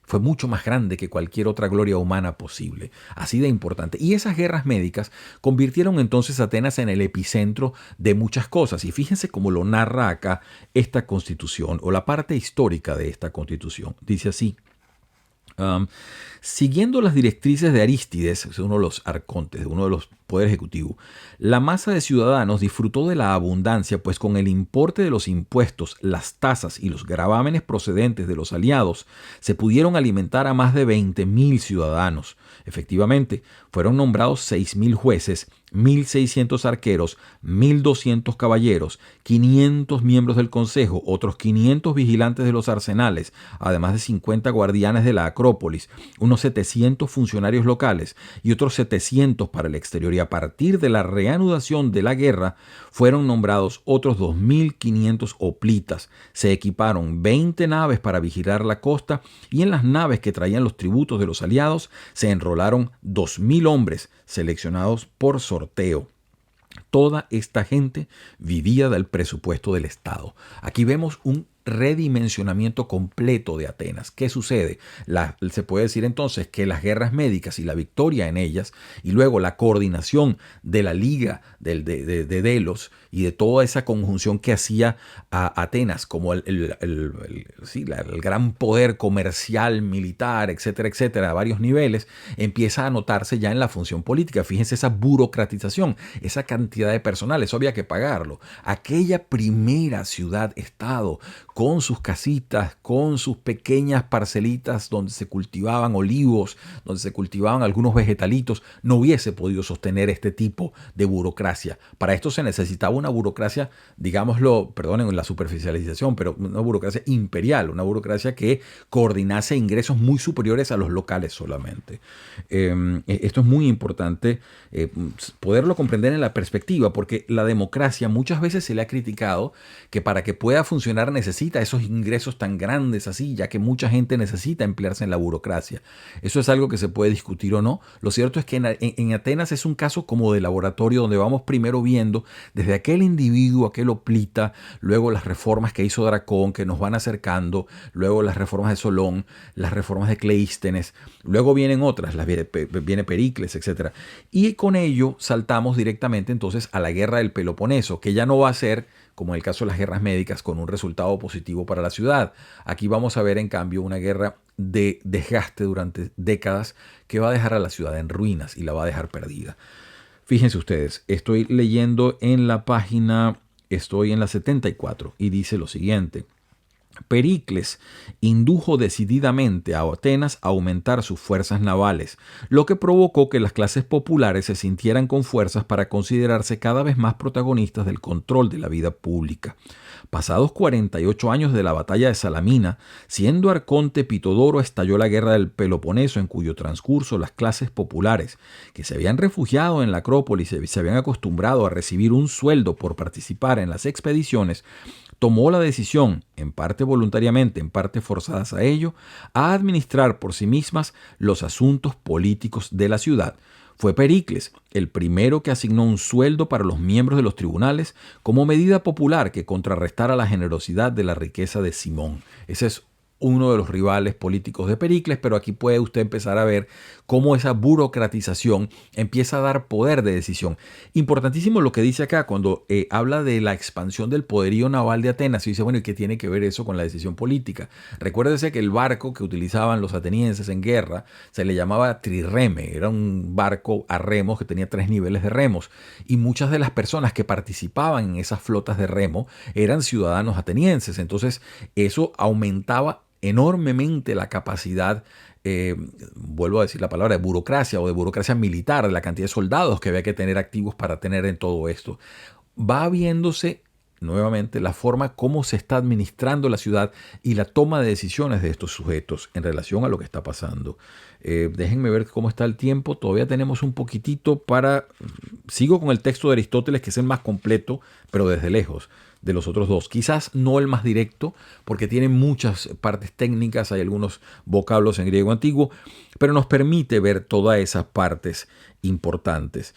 fue mucho más grande que cualquier otra gloria humana posible, así de importante. Y esas guerras médicas convirtieron entonces a Atenas en el epicentro de muchas cosas. Y fíjense cómo lo narra acá esta constitución o la parte histórica de esta constitución. Dice así. Um, Siguiendo las directrices de Arístides, uno de los arcontes, uno de los poderes ejecutivos, la masa de ciudadanos disfrutó de la abundancia, pues con el importe de los impuestos, las tasas y los gravámenes procedentes de los aliados, se pudieron alimentar a más de 20.000 ciudadanos. Efectivamente, fueron nombrados 6.000 jueces, 1.600 arqueros, 1.200 caballeros, 500 miembros del consejo, otros 500 vigilantes de los arsenales, además de 50 guardianes de la Acrópolis, unos 700 funcionarios locales y otros 700 para el exterior. Y a partir de la reanudación de la guerra, fueron nombrados otros 2.500 hoplitas. Se equiparon 20 naves para vigilar la costa y en las naves que traían los tributos de los aliados se enrolaron 2.000 hombres seleccionados por sorteo. Toda esta gente vivía del presupuesto del Estado. Aquí vemos un redimensionamiento completo de Atenas. ¿Qué sucede? Se puede decir entonces que las guerras médicas y la victoria en ellas y luego la coordinación de la Liga de Delos y de toda esa conjunción que hacía a Atenas como el gran poder comercial, militar, etcétera, etcétera, a varios niveles, empieza a notarse ya en la función política. Fíjense esa burocratización, esa cantidad de personal, eso había que pagarlo. Aquella primera ciudad-estado con sus casitas, con sus pequeñas parcelitas donde se cultivaban olivos, donde se cultivaban algunos vegetalitos, no hubiese podido sostener este tipo de burocracia. Para esto se necesitaba una burocracia, digámoslo, perdonen la superficialización, pero una burocracia imperial, una burocracia que coordinase ingresos muy superiores a los locales solamente. Esto es muy importante poderlo comprender en la perspectiva, porque la democracia muchas veces se le ha criticado que para que pueda funcionar necesita esos ingresos tan grandes así, ya que mucha gente necesita emplearse en la burocracia. Eso es algo que se puede discutir o no. Lo cierto es que en Atenas es un caso como de laboratorio donde vamos primero viendo desde aquel individuo, aquel hoplita, luego las reformas que hizo Dracón, que nos van acercando, luego las reformas de Solón, las reformas de Cleístenes, luego vienen otras, viene Pericles, etc. Y con ello saltamos directamente entonces a la guerra del Peloponeso, que ya no va a ser como en el caso de las guerras médicas, con un resultado positivo para la ciudad. Aquí vamos a ver, en cambio, una guerra de desgaste durante décadas que va a dejar a la ciudad en ruinas y la va a dejar perdida. Fíjense ustedes, estoy leyendo en la página, estoy en la 74 y dice lo siguiente. Pericles indujo decididamente a Atenas a aumentar sus fuerzas navales, lo que provocó que las clases populares se sintieran con fuerzas para considerarse cada vez más protagonistas del control de la vida pública. Pasados 48 años de la batalla de Salamina, siendo arconte Pitodoro, estalló la guerra del Peloponeso, en cuyo transcurso las clases populares, que se habían refugiado en la Acrópolis y se habían acostumbrado a recibir un sueldo por participar en las expediciones, tomó la decisión, en parte voluntariamente, en parte forzadas a ello, a administrar por sí mismas los asuntos políticos de la ciudad. Fue Pericles el primero que asignó un sueldo para los miembros de los tribunales como medida popular que contrarrestara la generosidad de la riqueza de Simón. Ese es uno de los rivales políticos de Pericles, pero aquí puede usted empezar a ver cómo esa burocratización empieza a dar poder de decisión. Importantísimo lo que dice acá cuando habla de la expansión del poderío naval de Atenas. Y dice, bueno, ¿y qué tiene que ver eso con la decisión política? Recuérdese que el barco que utilizaban los atenienses en guerra se le llamaba trireme. Era un barco a remos que tenía 3 niveles de remos. Y muchas de las personas que participaban en esas flotas de remo eran ciudadanos atenienses. Entonces, eso aumentaba enormemente la capacidad, vuelvo a decir la palabra, de burocracia o de burocracia militar, de la cantidad de soldados que había que tener activos para tener en todo esto. Va viéndose nuevamente la forma como se está administrando la ciudad y la toma de decisiones de estos sujetos en relación a lo que está pasando. Déjenme ver cómo está el tiempo. Todavía tenemos un poquitito para... Sigo con el texto de Aristóteles, que es el más completo, pero desde lejos de los otros dos. Quizás no el más directo, porque tiene muchas partes técnicas, hay algunos vocablos en griego antiguo, pero nos permite ver todas esas partes importantes.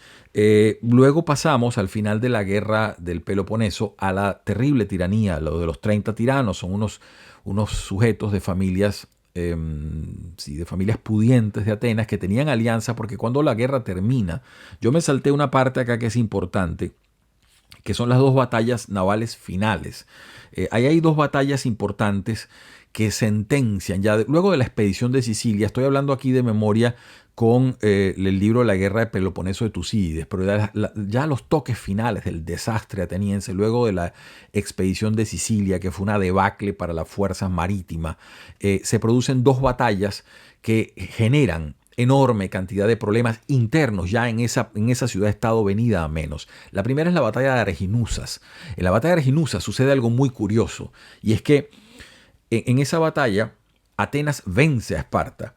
Luego pasamos al final de la guerra del Peloponeso a la terrible tiranía, lo de los 30 tiranos. Son unos sujetos de familias sí, de familias pudientes de Atenas que tenían alianza, porque cuando la guerra termina, yo me salté una parte acá que es importante, que son las dos batallas navales finales. Ahí hay dos batallas importantes que sentencian, luego de la expedición de Sicilia, estoy hablando aquí de memoria con el libro La guerra de Peloponeso de Tucídides, pero ya los toques finales del desastre ateniense, luego de la expedición de Sicilia, que fue una debacle para las fuerzas marítimas, se producen dos batallas que generan enorme cantidad de problemas internos ya en esa ciudad-estado venida a menos. La primera es la batalla de Arginusas. En la batalla de Arginusas sucede algo muy curioso, y es que en esa batalla Atenas vence a Esparta,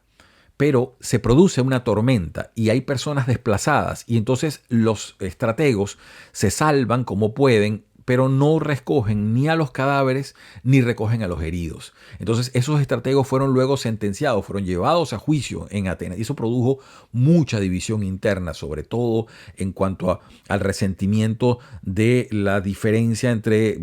pero se produce una tormenta y hay personas desplazadas, y entonces los estrategos se salvan como pueden, pero no recogen ni a los cadáveres ni recogen a los heridos. Entonces esos estrategos fueron luego sentenciados, fueron llevados a juicio en Atenas, y eso produjo mucha división interna, sobre todo en cuanto al resentimiento de la diferencia entre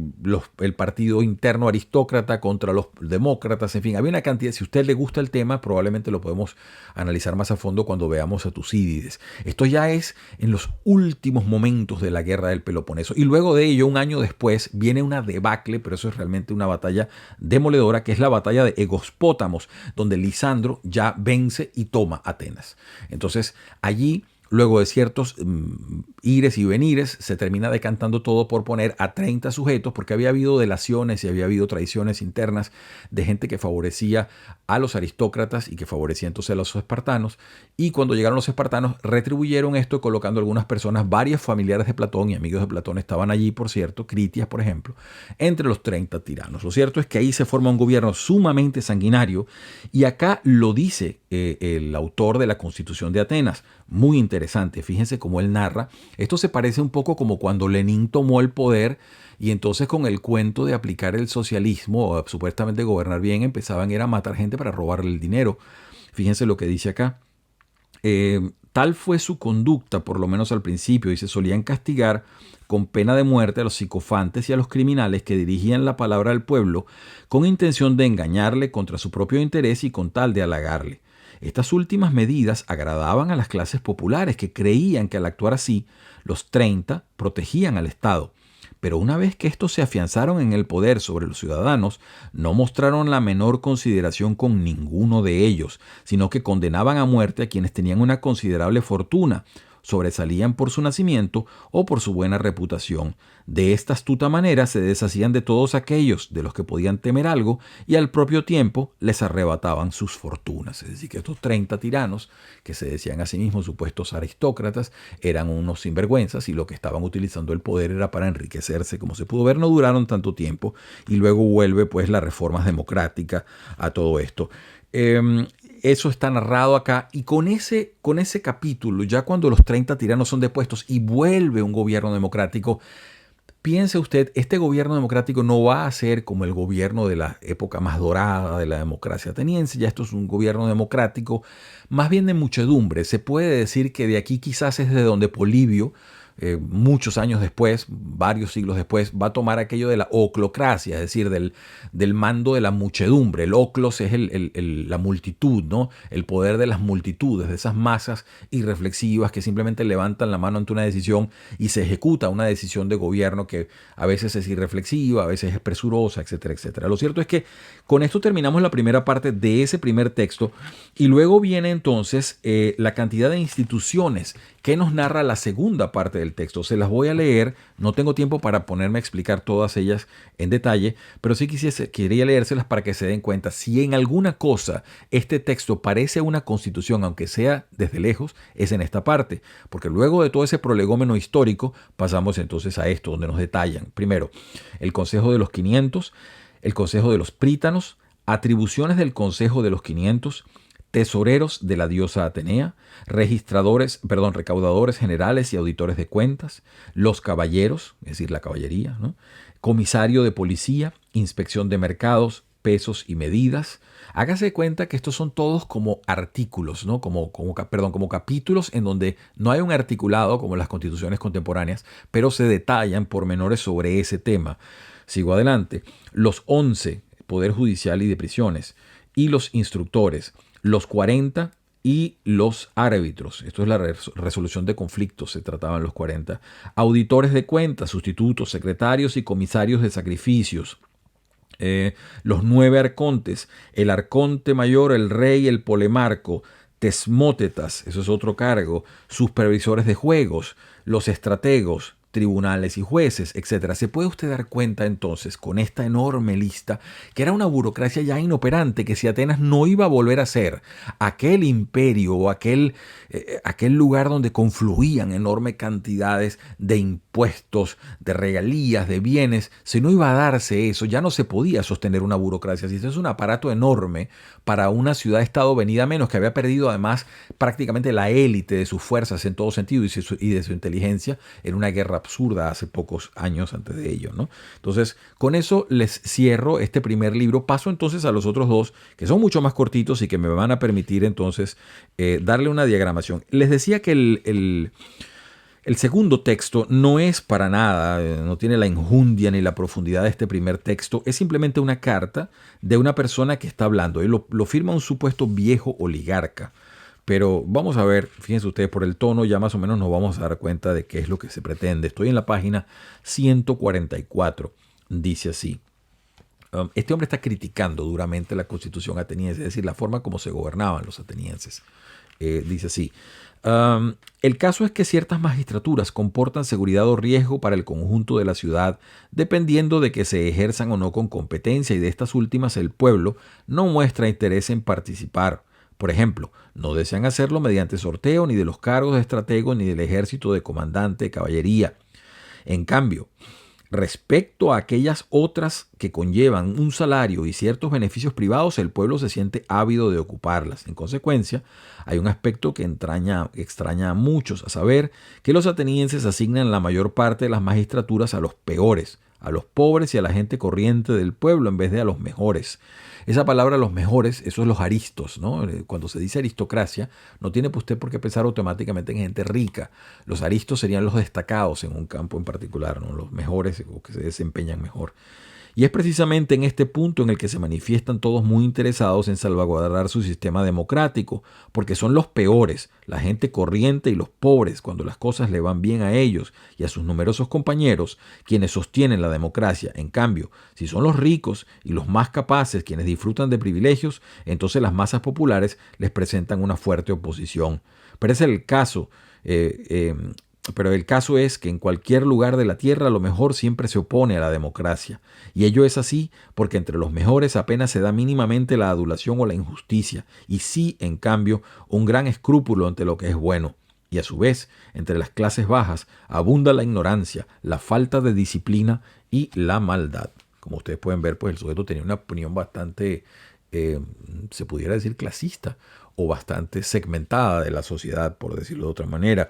el partido interno aristócrata contra los demócratas. En fin, había una cantidad. Si a usted le gusta el tema, probablemente lo podemos analizar más a fondo cuando veamos a Tucídides. Esto ya es en los últimos momentos de la guerra del Peloponeso, y luego de ello, un año después, viene una debacle, pero eso es realmente una batalla demoledora, que es la batalla de Egospótamos, donde Lisandro ya vence y toma Atenas. Entonces allí, luego de ciertos ires y venires, se termina decantando todo por poner a 30 sujetos, porque había habido delaciones y había habido traiciones internas de gente que favorecía a los aristócratas y que favorecía entonces a los espartanos. Y cuando llegaron los espartanos, retribuyeron esto colocando algunas personas, varios familiares de Platón y amigos de Platón estaban allí, por cierto, Critias, por ejemplo, entre los 30 tiranos. Lo cierto es que ahí se forma un gobierno sumamente sanguinario, y acá lo dice el autor de la Constitución de Atenas. Muy interesante, fíjense cómo él narra. Esto se parece un poco como cuando Lenin tomó el poder, y entonces con el cuento de aplicar el socialismo, o supuestamente gobernar bien, empezaban a matar gente para robarle el dinero. Fíjense lo que dice acá. Tal fue su conducta, por lo menos al principio, y se solían castigar con pena de muerte a los psicofantes y a los criminales que dirigían la palabra al pueblo con intención de engañarle contra su propio interés y con tal de halagarle. Estas últimas medidas agradaban a las clases populares, que creían que al actuar así, los 30 protegían al Estado. Pero una vez que estos se afianzaron en el poder sobre los ciudadanos, no mostraron la menor consideración con ninguno de ellos, sino que condenaban a muerte a quienes tenían una considerable fortuna, sobresalían por su nacimiento o por su buena reputación. De esta astuta manera se deshacían de todos aquellos de los que podían temer algo, y al propio tiempo les arrebataban sus fortunas. Es decir, que estos 30 tiranos, que se decían a sí mismos supuestos aristócratas, eran unos sinvergüenzas, y lo que estaban utilizando el poder era para enriquecerse. Como se pudo ver, no duraron tanto tiempo, y luego vuelve pues la reforma democrática a todo esto. Eso está narrado acá, y con ese capítulo, ya cuando los 30 tiranos son depuestos y vuelve un gobierno democrático, piense usted, este gobierno democrático no va a ser como el gobierno de la época más dorada de la democracia ateniense. Ya esto es un gobierno democrático más bien de muchedumbre. Se puede decir que de aquí quizás es de donde Polibio, muchos años después, varios siglos después, va a tomar aquello de la oclocracia, es decir, del mando de la muchedumbre. El oclos es la multitud, ¿no? El poder de las multitudes, de esas masas irreflexivas que simplemente levantan la mano ante una decisión y se ejecuta una decisión de gobierno que a veces es irreflexiva, a veces es presurosa, etcétera, etcétera. Lo cierto es que con esto terminamos la primera parte de ese primer texto, y luego viene entonces la cantidad de instituciones que nos narra la segunda parte del texto. Se las voy a leer, no tengo tiempo para ponerme a explicar todas ellas en detalle, pero sí quería leérselas para que se den cuenta. Si en alguna cosa este texto parece una constitución, aunque sea desde lejos, es en esta parte, porque luego de todo ese prolegómeno histórico pasamos entonces a esto, donde nos detallan primero el Consejo de los 500, el Consejo de los Prítanos, atribuciones del Consejo de los 500, tesoreros de la diosa Atenea, recaudadores generales y auditores de cuentas, los caballeros, es decir, la caballería, ¿no? Comisario de policía, inspección de mercados, pesos y medidas. Hágase cuenta que estos son todos como artículos, ¿no? como capítulos en donde no hay un articulado como las constituciones contemporáneas, pero se detallan pormenores sobre ese tema. Sigo adelante. Los 11, Poder Judicial y de Prisiones. y los instructores, los 40 y los árbitros. Esto es la resolución de conflictos, se trataban los 40. Auditores de cuentas, sustitutos, secretarios y comisarios de sacrificios. Los 9 arcontes, el arconte mayor, el rey, el polemarco, tesmótetas, eso es otro cargo, supervisores de juegos, los estrategos, tribunales y jueces, etcétera. Se puede usted dar cuenta entonces con esta enorme lista que era una burocracia ya inoperante, que si Atenas no iba a volver a ser aquel imperio o aquel lugar donde confluían enormes cantidades de impuestos, de regalías, de bienes, si no iba a darse eso, ya no se podía sostener una burocracia. Si eso es un aparato enorme para una ciudad-estado venida menos, que había perdido además prácticamente la élite de sus fuerzas en todo sentido y de su inteligencia en una guerra absurda hace pocos años antes de ello, ¿no? Entonces, con eso les cierro este primer libro. Paso entonces a los otros dos, que son mucho más cortitos y que me van a permitir entonces darle una diagramación. Les decía que el segundo texto no es para nada, no tiene la enjundia ni la profundidad de este primer texto. Es simplemente una carta de una persona que está hablando. Y lo firma un supuesto viejo oligarca. Pero vamos a ver, fíjense ustedes, por el tono ya más o menos nos vamos a dar cuenta de qué es lo que se pretende. Estoy en la página 144. Dice así. Este hombre está criticando duramente la constitución ateniense, es decir, la forma como se gobernaban los atenienses. Dice así. El caso es que ciertas magistraturas comportan seguridad o riesgo para el conjunto de la ciudad, dependiendo de que se ejerzan o no con competencia, y de estas últimas el pueblo no muestra interés en participar. Por ejemplo, no desean hacerlo mediante sorteo ni de los cargos de estratego ni del ejército de comandante de caballería. En cambio, respecto a aquellas otras que conllevan un salario y ciertos beneficios privados, el pueblo se siente ávido de ocuparlas. En consecuencia, hay un aspecto que extraña a muchos, a saber, que los atenienses asignan la mayor parte de las magistraturas a los peores, a los pobres y a la gente corriente del pueblo en vez de a los mejores. Esa palabra, los mejores, eso es los aristos, ¿no? Cuando se dice aristocracia, no tiene usted por qué pensar automáticamente en gente rica. Los aristos serían los destacados en un campo en particular, ¿no? Los mejores o que se desempeñan mejor. Y es precisamente en este punto en el que se manifiestan todos muy interesados en salvaguardar su sistema democrático, porque son los peores, la gente corriente y los pobres, cuando las cosas le van bien a ellos y a sus numerosos compañeros, quienes sostienen la democracia. En cambio, si son los ricos y los más capaces quienes disfrutan de privilegios, entonces las masas populares les presentan una fuerte oposición. Pero es el caso. Pero el caso es que en cualquier lugar de la tierra lo mejor siempre se opone a la democracia. Y ello es así porque entre los mejores apenas se da mínimamente la adulación o la injusticia, y sí, en cambio, un gran escrúpulo ante lo que es bueno. Y a su vez, entre las clases bajas abunda la ignorancia, la falta de disciplina y la maldad. Como ustedes pueden ver, pues el sujeto tenía una opinión bastante, se pudiera decir, clasista, o bastante segmentada de la sociedad, por decirlo de otra manera.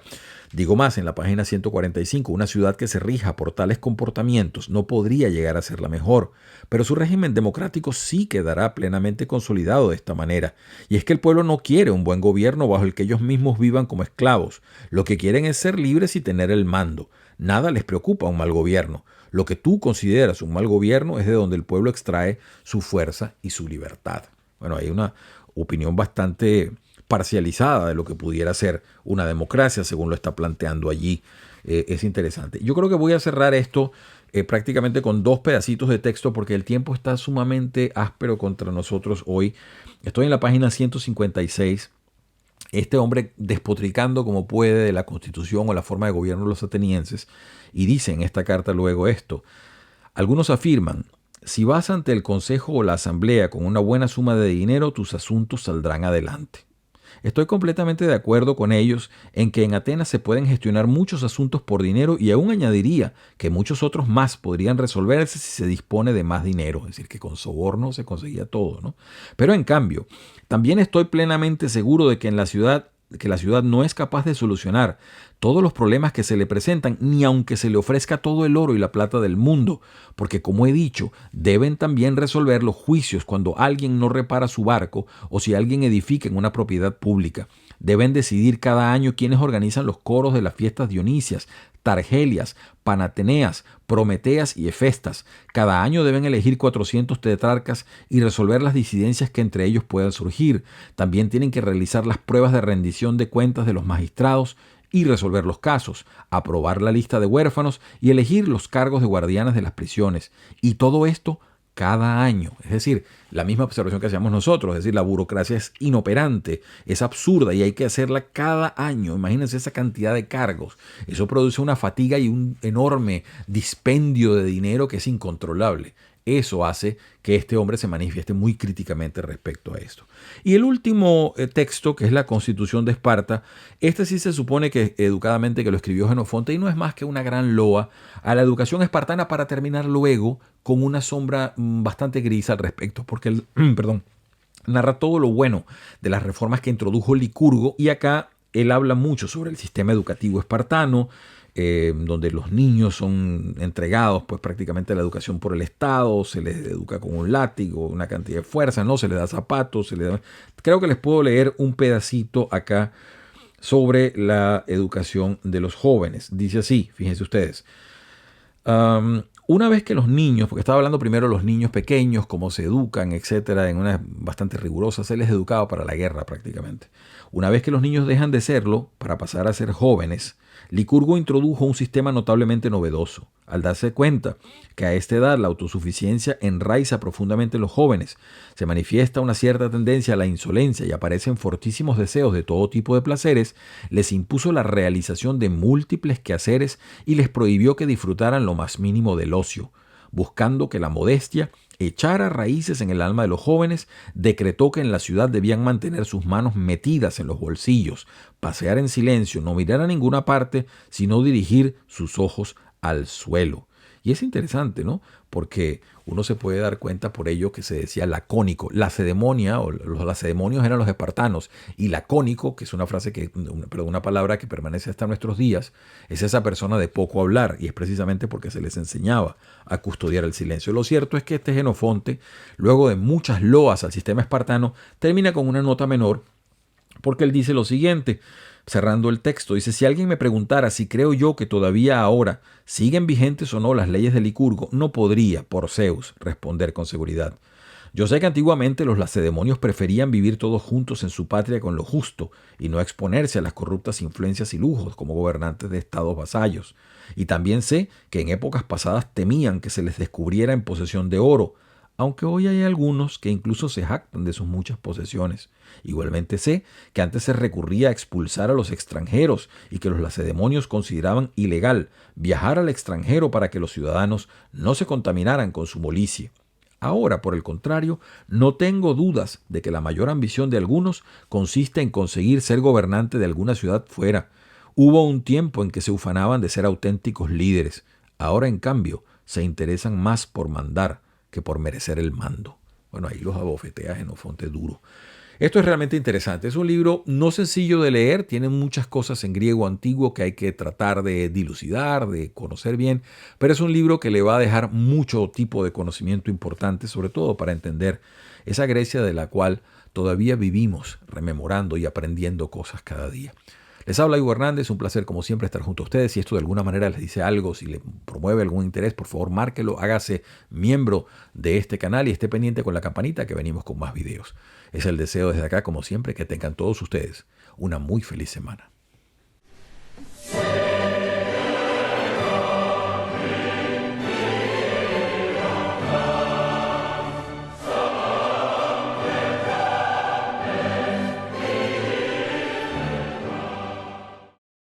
Digo más, en la página 145, una ciudad que se rija por tales comportamientos no podría llegar a ser la mejor, pero su régimen democrático sí quedará plenamente consolidado de esta manera. Y es que el pueblo no quiere un buen gobierno bajo el que ellos mismos vivan como esclavos. Lo que quieren es ser libres y tener el mando. Nada les preocupa un mal gobierno. Lo que tú consideras un mal gobierno es de donde el pueblo extrae su fuerza y su libertad. Bueno, hay una opinión bastante parcializada de lo que pudiera ser una democracia, según lo está planteando allí. Es interesante. Yo creo que voy a cerrar esto prácticamente con 2 pedacitos de texto, porque el tiempo está sumamente áspero contra nosotros hoy. Estoy en la página 156. Este hombre despotricando como puede de la constitución o la forma de gobierno de los atenienses, y dice en esta carta luego esto: algunos afirman: si vas ante el consejo o la asamblea con una buena suma de dinero, tus asuntos saldrán adelante. Estoy completamente de acuerdo con ellos en que en Atenas se pueden gestionar muchos asuntos por dinero, y aún añadiría que muchos otros más podrían resolverse si se dispone de más dinero, es decir, que con soborno se conseguía todo, ¿no? Pero en cambio, también estoy plenamente seguro de que la ciudad no es capaz de solucionar todos los problemas que se le presentan, ni aunque se le ofrezca todo el oro y la plata del mundo, porque, como he dicho, deben también resolver los juicios cuando alguien no repara su barco o si alguien edifica en una propiedad pública. Deben decidir cada año quiénes organizan los coros de las fiestas dionisias, Targelias, Panateneas, Prometeas y Hefestas. Cada año deben elegir 400 tetrarcas y resolver las disidencias que entre ellos puedan surgir. También tienen que realizar las pruebas de rendición de cuentas de los magistrados y resolver los casos, aprobar la lista de huérfanos y elegir los cargos de guardianes de las prisiones. Y todo esto cada año. Es decir, la misma observación que hacíamos nosotros, es decir, la burocracia es inoperante, es absurda y hay que hacerla cada año. Imagínense esa cantidad de cargos. Eso produce una fatiga y un enorme dispendio de dinero que es incontrolable. Eso hace que este hombre se manifieste muy críticamente respecto a esto. Y el último texto, que es la Constitución de Esparta, este sí se supone que educadamente que lo escribió Jenofonte y no es más que una gran loa a la educación espartana para terminar luego con una sombra bastante gris al respecto, porque él, narra todo lo bueno de las reformas que introdujo Licurgo y acá él habla mucho sobre el sistema educativo espartano, donde los niños son entregados pues prácticamente a la educación por el Estado, se les educa con un látigo, una cantidad de fuerza, ¿no? Se les da zapatos, Creo que les puedo leer un pedacito acá sobre la educación de los jóvenes. Dice así, fíjense ustedes. Una vez que los niños, porque estaba hablando primero de los niños pequeños, cómo se educan, etcétera, en una bastante rigurosa, se les educaba para la guerra prácticamente. Una vez que los niños dejan de serlo, para pasar a ser jóvenes, Licurgo introdujo un sistema notablemente novedoso, al darse cuenta que a esta edad la autosuficiencia enraiza profundamente en los jóvenes, se manifiesta una cierta tendencia a la insolencia y aparecen fortísimos deseos de todo tipo de placeres, les impuso la realización de múltiples quehaceres y les prohibió que disfrutaran lo más mínimo del ocio, buscando que la modestia echara raíces en el alma de los jóvenes, decretó que en la ciudad debían mantener sus manos metidas en los bolsillos, pasear en silencio, no mirar a ninguna parte, sino dirigir sus ojos al suelo. Y es interesante, ¿no? Porque uno se puede dar cuenta por ello que se decía lacónico. Lacedemonia, o los lacedemonios eran los espartanos, y lacónico, que es una frase una palabra que permanece hasta nuestros días, es esa persona de poco hablar, y es precisamente porque se les enseñaba a custodiar el silencio. Lo cierto es que este Jenofonte, luego de muchas loas al sistema espartano, termina con una nota menor, porque él dice lo siguiente, cerrando el texto, dice: si alguien me preguntara si creo yo que todavía ahora siguen vigentes o no las leyes de Licurgo, no podría, por Zeus, responder con seguridad. Yo sé que antiguamente los lacedemonios preferían vivir todos juntos en su patria con lo justo y no exponerse a las corruptas influencias y lujos como gobernantes de estados vasallos. Y también sé que en épocas pasadas temían que se les descubriera en posesión de oro, aunque hoy hay algunos que incluso se jactan de sus muchas posesiones. Igualmente sé que antes se recurría a expulsar a los extranjeros y que los lacedemonios consideraban ilegal viajar al extranjero para que los ciudadanos no se contaminaran con su molicie. Ahora, por el contrario, no tengo dudas de que la mayor ambición de algunos consiste en conseguir ser gobernante de alguna ciudad fuera. Hubo un tiempo en que se ufanaban de ser auténticos líderes. Ahora, en cambio, se interesan más por mandar que por merecer el mando. Bueno, ahí los abofetea Jenofonte duro. Esto es realmente interesante. Es un libro no sencillo de leer, tiene muchas cosas en griego antiguo que hay que tratar de dilucidar, de conocer bien, pero es un libro que le va a dejar mucho tipo de conocimiento importante, sobre todo para entender esa Grecia de la cual todavía vivimos rememorando y aprendiendo cosas cada día. Les habla Ivo Hernández, un placer como siempre estar junto a ustedes. Si esto de alguna manera les dice algo, si les promueve algún interés, por favor márquelo, hágase miembro de este canal y esté pendiente con la campanita que venimos con más videos. Es el deseo desde acá, como siempre, que tengan todos ustedes una muy feliz semana.